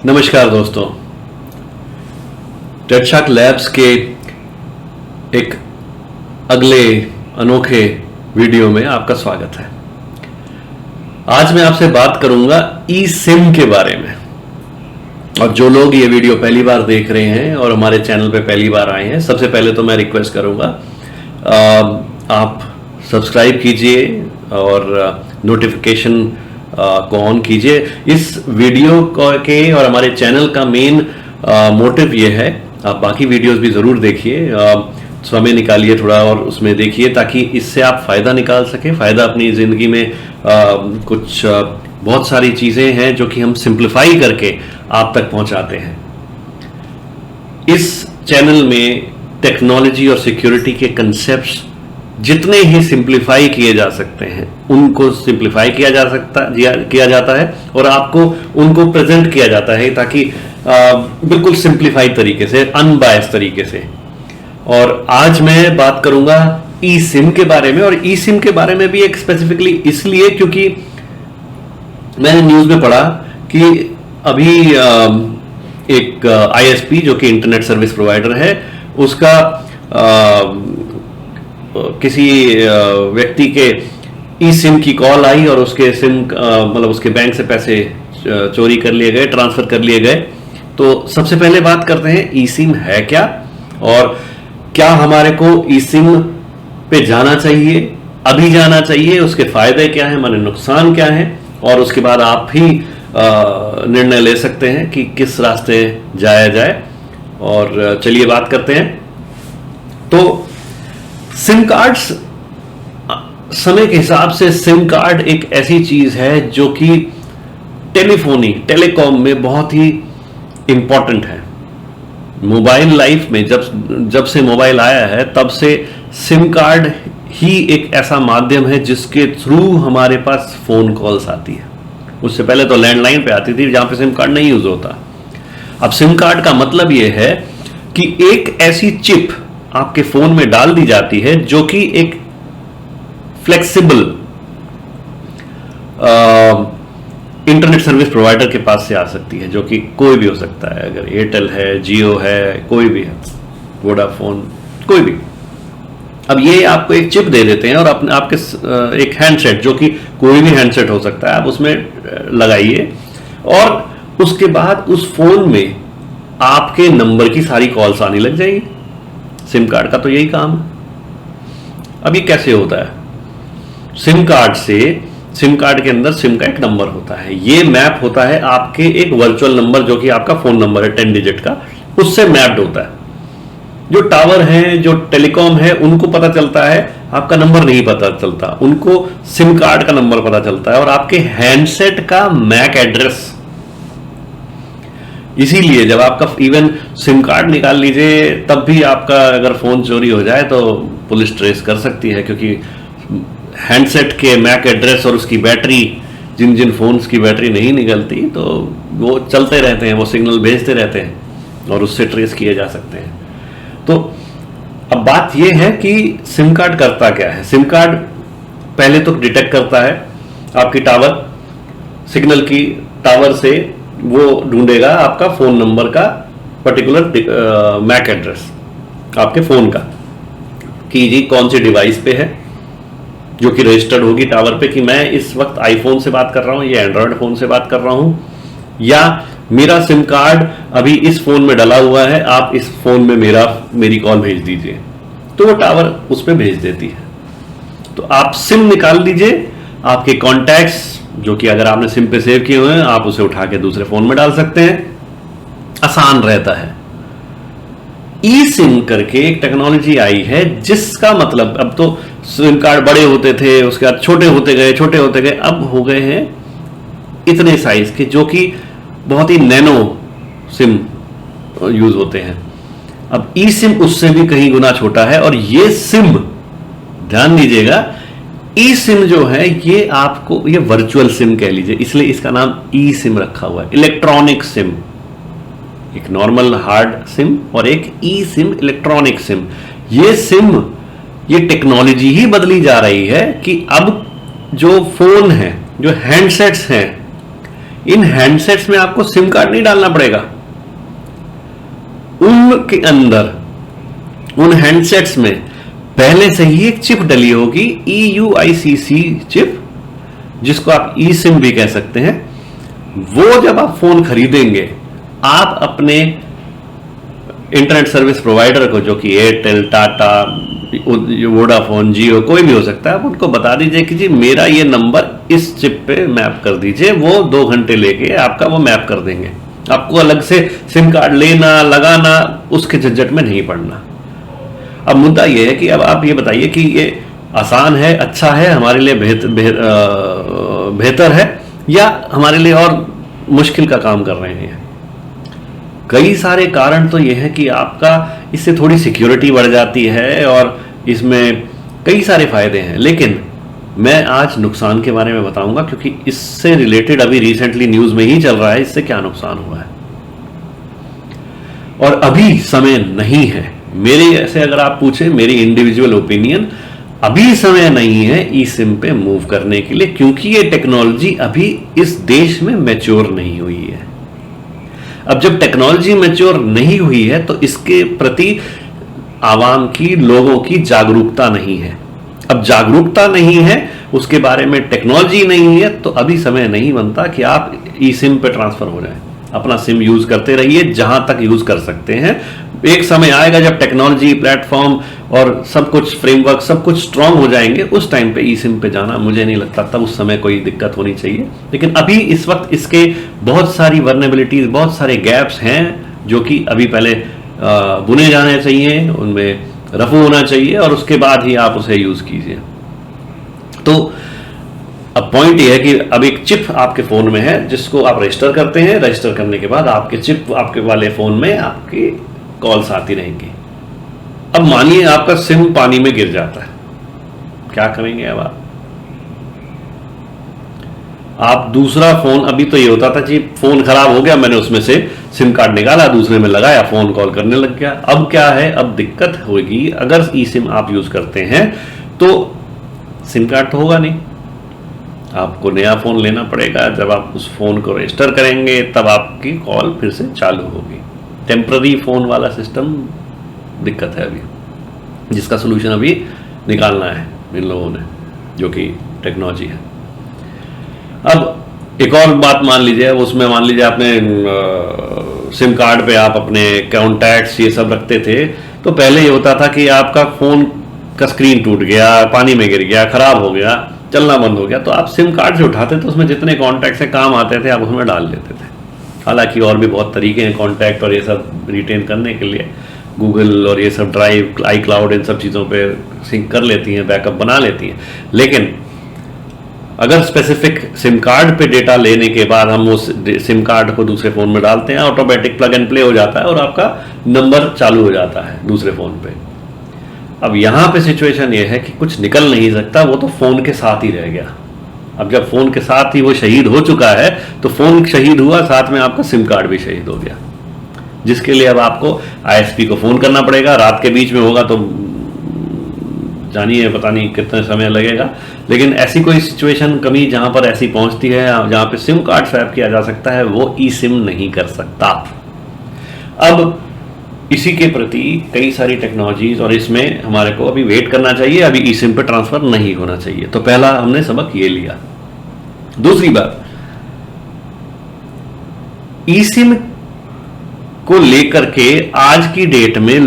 नमस्कार दोस्तों, टेडशार्क लैब्स के एक अगले अनोखे वीडियो में आपका स्वागत है। आज मैं आपसे बात करूंगा ई सिम के बारे में। और जो लोग ये वीडियो पहली बार देख रहे हैं और हमारे चैनल पे पहली बार आए हैं, सबसे पहले तो मैं रिक्वेस्ट करूंगा आप सब्सक्राइब कीजिए और नोटिफिकेशन को ऑन कीजिए। इस वीडियो के और हमारे चैनल का मेन मोटिव ये है, आप बाकी वीडियोस भी ज़रूर देखिए, समय निकालिए थोड़ा और उसमें देखिए ताकि इससे आप फ़ायदा निकाल सकें। फ़ायदा अपनी ज़िंदगी में कुछ बहुत सारी चीज़ें हैं जो कि हम सिंप्लीफाई करके आप तक पहुंचाते हैं। इस चैनल में टेक्नोलॉजी और सिक्योरिटी के कंसेप्ट्स जितने ही सिंप्लीफाई किए जा सकते हैं उनको सिंप्लीफाई किया जाता है और आपको उनको प्रेजेंट किया जाता है ताकि बिल्कुल सिंप्लीफाइड तरीके से, अनबायस तरीके से। और आज मैं बात करूंगा ई सिम के बारे में, और ई सिम के बारे में भी एक स्पेसिफिकली इसलिए क्योंकि मैंने न्यूज में पढ़ा कि अभी एक आईएसपी जो कि इंटरनेट सर्विस प्रोवाइडर है, उसका किसी व्यक्ति के ई सिम की कॉल आई और उसके सिम मतलब उसके बैंक से पैसे चोरी कर लिए गए, ट्रांसफर कर लिए गए। तो सबसे पहले बात करते हैं ई सिम है क्या, और क्या हमारे को ई सिम पे जाना चाहिए, अभी जाना चाहिए, उसके फायदे क्या हैं, माने नुकसान क्या हैं, और उसके बाद आप ही निर्णय ले सकते हैं कि किस रास्ते जाया जाए। और चलिए बात करते हैं। तो सिम कार्ड्स, समय के हिसाब से सिम कार्ड एक ऐसी चीज है जो कि टेलीकॉम में बहुत ही इंपॉर्टेंट है। मोबाइल लाइफ में जब से मोबाइल आया है तब से सिम कार्ड ही एक ऐसा माध्यम है जिसके थ्रू हमारे पास फोन कॉल्स आती है। उससे पहले तो लैंडलाइन पे आती थी जहां पे सिम कार्ड नहीं यूज होता। अब सिम कार्ड का मतलब यह है कि एक ऐसी चिप आपके फोन में डाल दी जाती है जो कि एक फ्लेक्सिबल इंटरनेट सर्विस प्रोवाइडर के पास से आ सकती है, जो कि कोई भी हो सकता है। अगर एयरटेल है, जियो है, कोई भी है, वोडाफोन, कोई भी। अब ये आपको एक चिप दे देते हैं और आपके एक हैंडसेट, जो कि कोई भी हैंडसेट हो सकता है, आप उसमें लगाइए और उसके बाद उस फोन में आपके नंबर की सारी कॉल्स आने लग जाएगी। सिम कार्ड का तो यही काम है। अब ये कैसे होता है? सिम कार्ड के अंदर सिम का एक नंबर होता है, ये मैप होता है आपके एक वर्चुअल नंबर जो कि आपका फोन नंबर है 10 डिजिट का, उससे मैप्ड होता है। जो टावर हैं, जो टेलीकॉम है, उनको पता चलता है, आपका नंबर नहीं पता चलता, उनको सिम कार्ड का नंबर पता चलता है और आपके हैंडसेट का मैक एड्रेस। इसीलिए जब आपका इवन सिम कार्ड निकाल लीजिए तब भी आपका अगर फोन चोरी हो जाए तो पुलिस ट्रेस कर सकती है, क्योंकि हैंडसेट के मैक एड्रेस और उसकी बैटरी, जिन फोन्स की बैटरी नहीं निकलती तो वो चलते रहते हैं, वो सिग्नल भेजते रहते हैं और उससे ट्रेस किए जा सकते हैं। तो अब बात यह है कि सिम कार्ड करता क्या है। सिम कार्ड पहले तो डिटेक्ट करता है आपकी टावर सिग्नल की, टावर से वो ढूंढेगा आपका फोन नंबर का पर्टिकुलर मैक एड्रेस आपके फोन का, कि जी कौन सी डिवाइस पे है, जो कि रजिस्टर्ड होगी टावर पे कि मैं इस वक्त आईफोन से बात कर रहा हूं या एंड्रॉयड फोन से बात कर रहा हूं, या मेरा सिम कार्ड अभी इस फोन में डला हुआ है, आप इस फोन में मेरी कॉल भेज दीजिए, तो वो टावर उस पर भेज देती है। तो आप सिम निकाल लीजिए, आपके कॉन्टैक्ट्स जो कि अगर आपने सिम पे सेव किए हुए हैं आप उसे उठा के दूसरे फोन में डाल सकते हैं, आसान रहता है। ई सिम करके एक टेक्नोलॉजी आई है जिसका मतलब, अब तो सिम कार्ड बड़े होते थे, उसके बाद छोटे होते गए, अब हो गए हैं इतने साइज के जो कि बहुत ही नैनो सिम यूज होते हैं। अब ई सिम उससे भी कहीं गुना छोटा है, और ये सिम, ध्यान दीजिएगा, ई सिम जो है ये आपको, ये वर्चुअल सिम कह लीजिए, इसलिए इसका नाम ई सिम रखा हुआ है। इलेक्ट्रॉनिक सिम, एक नॉर्मल हार्ड सिम और एक ई सिम इलेक्ट्रॉनिक सिम। ये सिम, ये टेक्नोलॉजी ही बदली जा रही है कि अब जो फोन है, जो हैंडसेट्स हैं, इन हैंडसेट्स में आपको सिम कार्ड नहीं डालना पड़ेगा। उनके अंदर, उन हैंडसेट्स में पहले से ही एक चिप डली होगी, EUICC चिप, जिसको आप ई सिम भी कह सकते हैं। वो जब आप फोन खरीदेंगे, आप अपने इंटरनेट सर्विस प्रोवाइडर को, जो कि एयरटेल, टाटा, वोडाफोन, जियो, कोई भी हो सकता है, आप उनको बता दीजिए कि जी मेरा ये नंबर इस चिप पे मैप कर दीजिए। वो 2 घंटे लेके आपका वो मैप कर देंगे। आपको अलग से सिम कार्ड लेना, लगाना, उसके झंझट में नहीं पड़ना। अब मुद्दा यह है कि अब आप ये बताइए कि ये आसान है, अच्छा है, हमारे लिए बेहतर है, या हमारे लिए और मुश्किल का काम कर रहे हैं। कई सारे कारण तो ये है कि आपका इससे थोड़ी सिक्योरिटी बढ़ जाती है और इसमें कई सारे फायदे हैं, लेकिन मैं आज नुकसान के बारे में बताऊंगा, क्योंकि इससे रिलेटेड अभी रिसेंटली न्यूज में ही चल रहा है इससे क्या नुकसान हुआ है। और अभी समय नहीं है, मेरे ऐसे अगर आप पूछे, मेरी इंडिविजुअल ओपिनियन, अभी समय नहीं है ई सिम पे मूव करने के लिए, क्योंकि ये टेक्नोलॉजी अभी इस देश में मैच्योर नहीं हुई है। अब जब टेक्नोलॉजी मैच्योर नहीं हुई है तो इसके प्रति आवाम की, लोगों की जागरूकता नहीं है। अब जागरूकता नहीं है, उसके बारे में टेक्नोलॉजी नहीं है, तो अभी समय नहीं बनता कि आप ई सिम पे ट्रांसफर हो जाए। अपना सिम यूज करते रहिए जहां तक यूज कर सकते हैं। एक समय आएगा जब टेक्नोलॉजी, प्लेटफॉर्म और सब कुछ, फ्रेमवर्क, सब कुछ स्ट्रांग हो जाएंगे, उस टाइम पे ई सिम पे जाना मुझे नहीं लगता तब उस समय कोई दिक्कत होनी चाहिए। लेकिन अभी इस वक्त इसके बहुत सारी वर्नेबिलिटीज, बहुत सारे गैप्स हैं जो कि अभी पहले बुने जाने चाहिए, उनमें रफू होना चाहिए और उसके बाद ही आप उसे यूज कीजिए। तो अब पॉइंट ये है कि अब एक चिप आपके फोन में है जिसको आप रजिस्टर करते हैं। रजिस्टर करने के बाद आपके चिप, आपके वाले फोन में आपकी कॉल्स आती रहेंगी। अब मानिए आपका सिम पानी में गिर जाता है, क्या करेंगे अब आप दूसरा फोन, अभी तो ये होता था कि फोन खराब हो गया, मैंने उसमें से सिम कार्ड निकाला, दूसरे में लगाया, फोन कॉल करने लग गया। अब क्या है, अब दिक्कत होगी अगर ई सिम आप यूज करते हैं तो सिम कार्ड तो होगा नहीं, आपको नया फोन लेना पड़ेगा। जब आप उस फोन को रजिस्टर करेंगे तब आपकी कॉल फिर से चालू होगी। टेम्पररी फोन वाला सिस्टम दिक्कत है अभी, जिसका सोल्यूशन अभी निकालना है इन लोगों ने, जो कि टेक्नोलॉजी है। अब एक और बात मान लीजिए, उसमें मान लीजिए आपने सिम कार्ड पे आप अपने कॉन्टैक्ट्स ये सब रखते थे, तो पहले ये होता था कि आपका फोन का स्क्रीन टूट गया, पानी में गिर गया, खराब हो गया, चलना बंद हो गया, तो आप सिम कार्ड से उठाते थे, उसमें जितने कॉन्टैक्ट से काम आते थे आप उसमें डाल लेते थे। हालांकि और भी बहुत तरीके हैं कॉन्टैक्ट और ये सब रिटेन करने के लिए, गूगल और ये सब ड्राइव, आई क्लाउड, इन सब चीज़ों पे सिंक कर लेती हैं, बैकअप बना लेती हैं। लेकिन अगर स्पेसिफिक सिम कार्ड पे डेटा लेने के बाद हम उस सिम कार्ड को दूसरे फ़ोन में डालते हैं, ऑटोमेटिक प्लग एंड प्ले हो जाता है और आपका नंबर चालू हो जाता है दूसरे फ़ोन पे। अब यहाँ पे सिचुएशन ये है कि कुछ निकल नहीं सकता, वो तो फ़ोन के साथ ही रह गया। अब जब फ़ोन के साथ ही वो शहीद हो चुका है तो फ़ोन शहीद हुआ, साथ में आपका सिम कार्ड भी शहीद हो गया, जिसके लिए अब आपको ISP को फ़ोन करना पड़ेगा। रात के बीच में होगा तो जानिए पता नहीं कितना समय लगेगा, लेकिन ऐसी कोई सिचुएशन कभी जहाँ पर ऐसी पहुँचती है जहाँ पे सिम कार्ड स्वैप किया जा सकता है, वो ई सिम नहीं कर सकता। अब इसी के प्रति कई सारी टेक्नोलॉजीज, और इसमें हमारे को अभी वेट करना चाहिए, अभी ई सिम पे ट्रांसफर नहीं होना चाहिए। तो पहला हमने सबक ये लिया। दूसरी बात, ई सिम को लेकर के आज की डेट में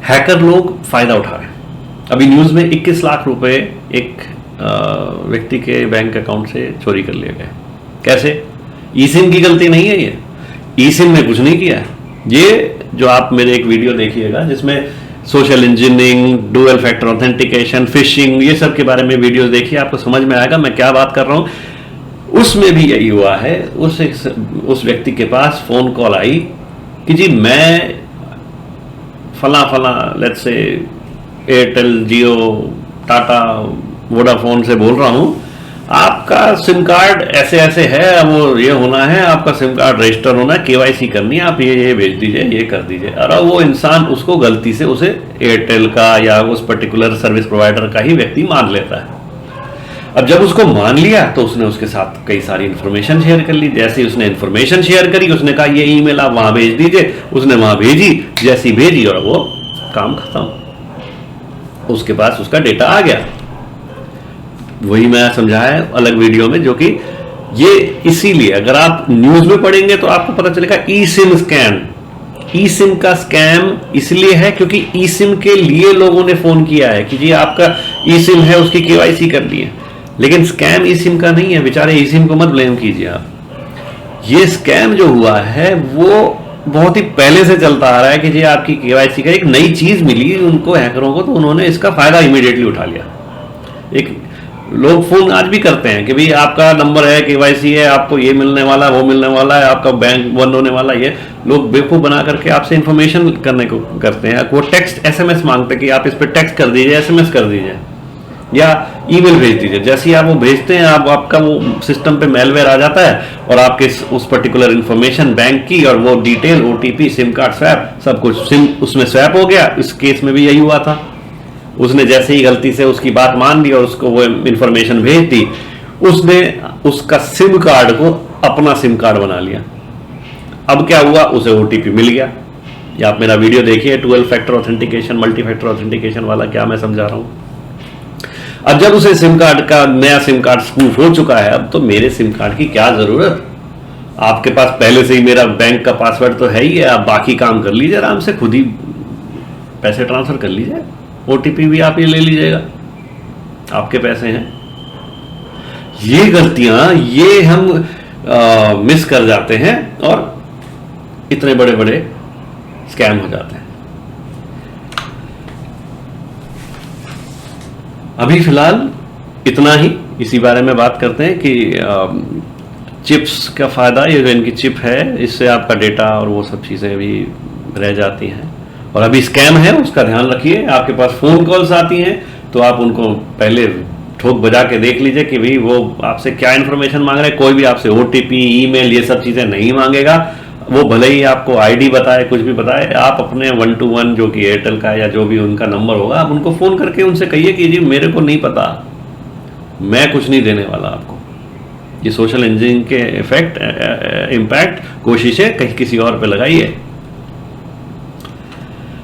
हैकर लोग फायदा उठा रहे हैं। अभी न्यूज में 21 लाख रुपए एक व्यक्ति के बैंक अकाउंट से चोरी कर लिए गए। कैसे? ई सिम की गलती नहीं है ये, ई सिम ने कुछ नहीं किया है। ये जो आप मेरे एक वीडियो देखिएगा जिसमें social engineering, dual factor authentication, fishing, ये सब के बारे में वीडियोस देखिए, आपको समझ में आएगा मैं क्या बात कर रहा हूं। उसमें भी यही हुआ है। उस व्यक्ति के पास फोन कॉल आई कि जी मैं फला let's say Airtel, Jio, Tata, Vodafone से बोल रहा हूं, आपका सिम कार्ड ऐसे ऐसे है, अब वो ये होना है, आपका सिम कार्ड रजिस्टर होना है, KYC करनी है, आप ये भेज दीजिए, ये कर दीजिए। और वो इंसान उसको गलती से उसे एयरटेल का या उस पर्टिकुलर सर्विस प्रोवाइडर का ही व्यक्ति मान लेता है। अब जब उसको मान लिया तो उसने उसके साथ कई सारी इंफॉर्मेशन शेयर कर ली। जैसे ही उसने इंफॉर्मेशन शेयर करी, उसने कहा ये ईमेल आप वहां भेज दीजिए, उसने वहां भेजी, जैसी भेजी और वो काम खत्म, उसके पास उसका डेटा आ गया। वही मैं समझाया अलग वीडियो में, जो कि ये इसीलिए अगर आप न्यूज में पढ़ेंगे तो आपको पता चलेगा ई सिम स्कैम। ई सिम का स्कैम इसलिए है क्योंकि ई सिम के लिए लोगों ने फोन किया है कि जी आपका ई सिम है, उसकी केवाईसी कर दी है, लेकिन स्कैम ई सिम का नहीं है। बेचारे ई सिम को मत ब्लेम कीजिए आप। ये स्कैम जो हुआ है वो बहुत ही पहले से चलता आ रहा है कि जी आपकी केवाईसी का एक नई चीज मिली उनको हैकरों को, तो उन्होंने इसका फायदा इमीडिएटली उठा लिया। एक लोग फोन आज भी करते हैं कि भाई आपका नंबर है, केवाईसी है, आपको ये मिलने वाला है, वो मिलने वाला है, आपका बैंक बंद होने वाला है। ये लोग बेवकूफ बना करके आपसे इंफॉर्मेशन करने को करते हैं। वो टेक्स्ट एसएमएस मांगते हैं कि आप इस पर टेक्स्ट कर दीजिए, एसएमएस कर दीजिए या ईमेल भेज दीजिए। जैसे ही आप वो भेजते हैं, आपका वो सिस्टम पे मेलवेयर आ जाता है और आपके उस पर्टिकुलर इंफॉर्मेशन बैंक की और वो detail, OTP, SIM card swipe, सब कुछ सिम उसमें स्वैप हो गया। इस केस में भी यही हुआ था। उसने जैसे ही गलती से उसकी बात मान ली और उसको वो इंफॉर्मेशन भेज दी, उसने उसका सिम कार्ड को अपना सिम कार्ड बना लिया। अब क्या हुआ, उसे ओटीपी मिल गया। या आप मेरा वीडियो देखिए 12 factor authentication, multi factor authentication वाला, क्या मैं समझा रहा हूं। अब जब उसे सिम कार्ड का नया सिम कार्ड स्पूफ हो चुका है, अब तो मेरे सिम कार्ड की क्या जरूरत। आपके पास पहले से ही मेरा बैंक का पासवर्ड तो है ही है, आप बाकी काम कर लीजिए आराम से, खुद ही पैसे ट्रांसफर कर लीजिए, ओटीपी भी आप ये ले लीजिएगा, आपके पैसे हैं। ये गलतियां ये हम मिस कर जाते हैं और इतने बड़े बड़े स्कैम हो जाते हैं। अभी फिलहाल इतना ही इसी बारे में बात करते हैं कि चिप्स का फायदा, ये जो इनकी चिप है इससे आपका डेटा और वो सब चीजें भी रह जाती हैं। और अभी स्कैम है उसका ध्यान रखिए। आपके पास फोन कॉल्स आती हैं तो आप उनको पहले ठोक बजा के देख लीजिए कि भाई वो आपसे क्या इंफॉर्मेशन मांग रहे हैं। कोई भी आपसे ओटीपी, ईमेल, ये सब चीजें नहीं मांगेगा। वो भले ही आपको आईडी बताए, कुछ भी बताए, आप अपने 121 जो कि एयरटेल का या जो भी उनका नंबर होगा, आप उनको फोन करके उनसे कहिए कि जी मेरे को नहीं पता, मैं कुछ नहीं देने वाला आपको। ये सोशल इंजीनियरिंग के इम्पैक्ट कोशिशें कहीं किसी और पे लगाइए।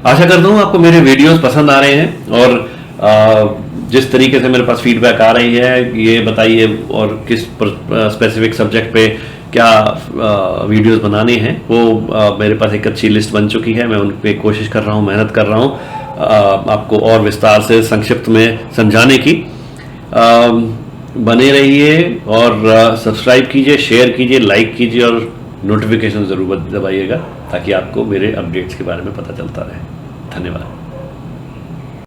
आशा करता हूँ आपको मेरे वीडियोस पसंद आ रहे हैं और जिस तरीके से मेरे पास फीडबैक आ रही है ये बताइए, और किस स्पेसिफिक सब्जेक्ट पे क्या वीडियोस बनाने हैं। वो मेरे पास एक अच्छी लिस्ट बन चुकी है, मैं उन पे कोशिश कर रहा हूँ, मेहनत कर रहा हूँ आपको और विस्तार से संक्षिप्त में समझाने की। बने रहिए और सब्सक्राइब कीजिए, शेयर कीजिए, लाइक कीजिए और नोटिफिकेशन ज़रूर दबाइएगा ताकि आपको मेरे अपडेट्स के बारे में पता चलता रहे। धन्यवाद।